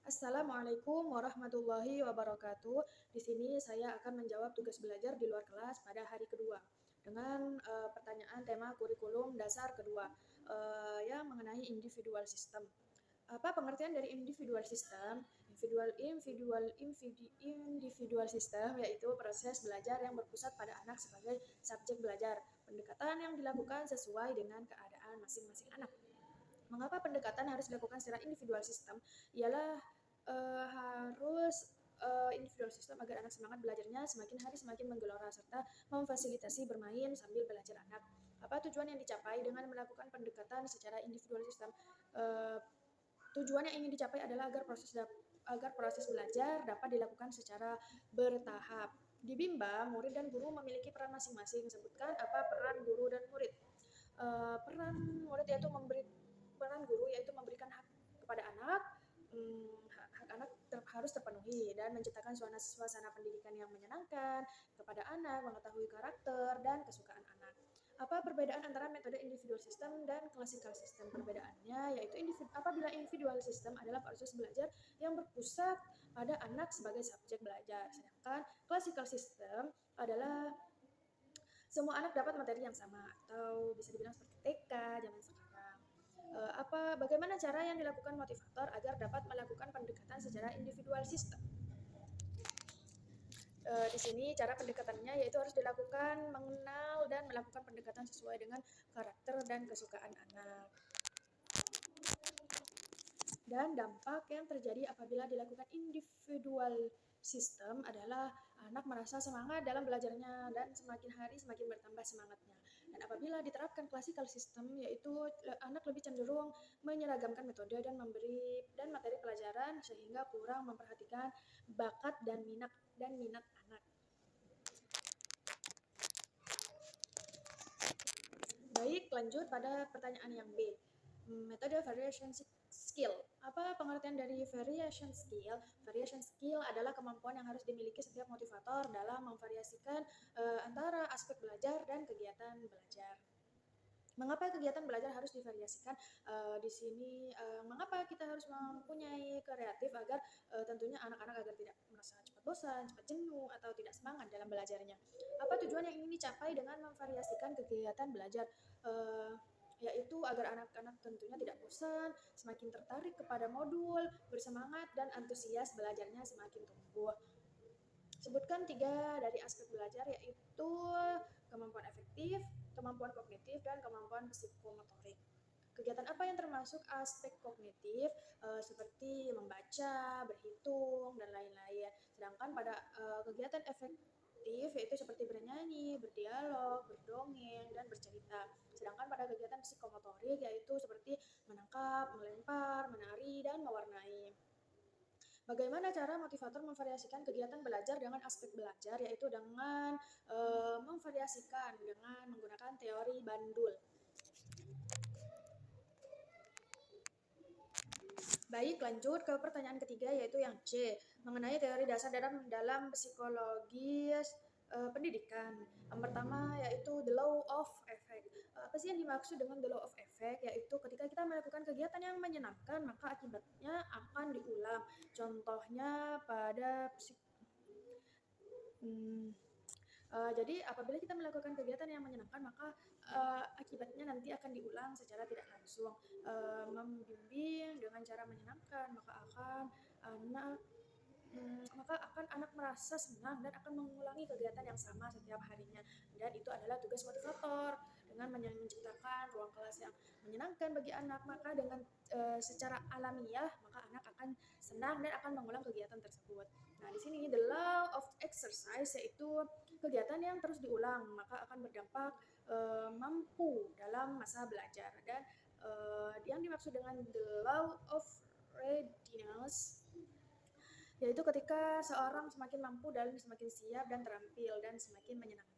Assalamualaikum warahmatullahi wabarakatuh. Di sini saya akan menjawab tugas belajar di luar kelas pada hari kedua dengan pertanyaan tema kurikulum dasar kedua yang mengenai individual system. Apa pengertian dari individual system? Individual system yaitu proses belajar yang berpusat pada anak sebagai subjek belajar. Pendekatan yang dilakukan sesuai dengan keadaan masing-masing anak. Mengapa pendekatan harus dilakukan secara individual system? Ialah harus individual system agar anak semangat belajarnya semakin hari semakin menggelora serta memfasilitasi bermain sambil belajar anak. Apa tujuan yang dicapai dengan melakukan pendekatan secara individual system? Uh, Tujuan yang ingin dicapai adalah agar proses belajar dapat dilakukan secara bertahap. Di Bimbang, murid dan guru memiliki peran masing-masing. Sebutkan apa peran guru dan murid. Peran murid yaitu peran guru yaitu memberikan hak kepada anak, hak anak harus terpenuhi dan menciptakan suasana pendidikan yang menyenangkan kepada anak, mengetahui karakter dan kesukaan anak. Apa perbedaan antara metode individual system dan classical system? Perbedaannya yaitu apabila individual system adalah proses belajar yang berpusat pada anak sebagai subjek belajar, sedangkan classical system adalah semua anak dapat materi yang sama atau bisa dibilang seperti TK zaman sekarang. Bagaimana cara yang dilakukan motivator agar dapat melakukan pendekatan secara individual system? Di sini cara pendekatannya yaitu harus dilakukan mengenal dan melakukan pendekatan sesuai dengan karakter dan kesukaan anak. Dan dampak yang terjadi apabila dilakukan individual system adalah anak merasa semangat dalam belajarnya dan semakin hari semakin bertambah semangatnya. Dan apabila diterapkan classical system yaitu anak lebih cenderung menyeragamkan metode dan materi pelajaran sehingga kurang memperhatikan bakat dan minat anak. Baik, lanjut pada pertanyaan yang B. Metode variation skill. Apa pengertian dari variation skill? Variation skill adalah kemampuan yang harus dimiliki setiap motivator dalam memvariasikan antara aspek belajar dan kegiatan belajar. Mengapa kegiatan belajar harus divariasikan? Di sini mengapa kita harus mempunyai kreatif agar tentunya anak-anak agar tidak merasa cepat bosan, cepat jenuh atau tidak semangat dalam belajarnya. Apa tujuan yang ingin dicapai dengan memvariasikan kegiatan belajar? Yaitu agar anak-anak tentunya tidak bosan, semakin tertarik kepada modul, bersemangat dan antusias belajarnya semakin tumbuh. Sebutkan 3 dari aspek belajar yaitu kemampuan efektif, kemampuan kognitif, dan kemampuan psikomotorik. Kegiatan apa yang termasuk aspek kognitif seperti membaca, berhitung, dan lain-lain. Sedangkan pada kegiatan efektif yaitu seperti bernyanyi, berdialog, berdongeng, dan bercerita. Sedangkan pada kegiatan psikomotorik yaitu seperti menangkap, melempar, menari, dan mewarnai. Bagaimana cara motivator memvariasikan kegiatan belajar dengan aspek belajar yaitu dengan memvariasikan dengan menggunakan teori bandul. Baik, lanjut ke pertanyaan ketiga yaitu yang C, mengenai teori dasar dalam psikologi pendidikan. Yang pertama yaitu the law of effect. Apa sih yang dimaksud dengan the law of effect? Yaitu ketika kita melakukan kegiatan yang menyenangkan, maka akibatnya akan diulang. Contohnya pada jadi apabila kita melakukan kegiatan yang menyenangkan, maka akibatnya nanti akan diulang secara tidak langsung. Membimbing dengan cara menyenangkan, maka akan anak merasa senang dan akan mengulangi kegiatan yang sama setiap harinya. Dan itu adalah tugas motivator dengan menciptakan ruang kelas yang menyenangkan bagi anak. Maka dengan secara alamiah maka anak akan senang dan akan mengulang kegiatan tersebut. Nah, di sini the law of exercise yaitu kegiatan yang terus diulang maka akan berdampak mampu dalam masa belajar. Dan yang dimaksud dengan the law of readiness yaitu ketika seorang semakin mampu dan semakin siap dan terampil dan semakin menyenangkan.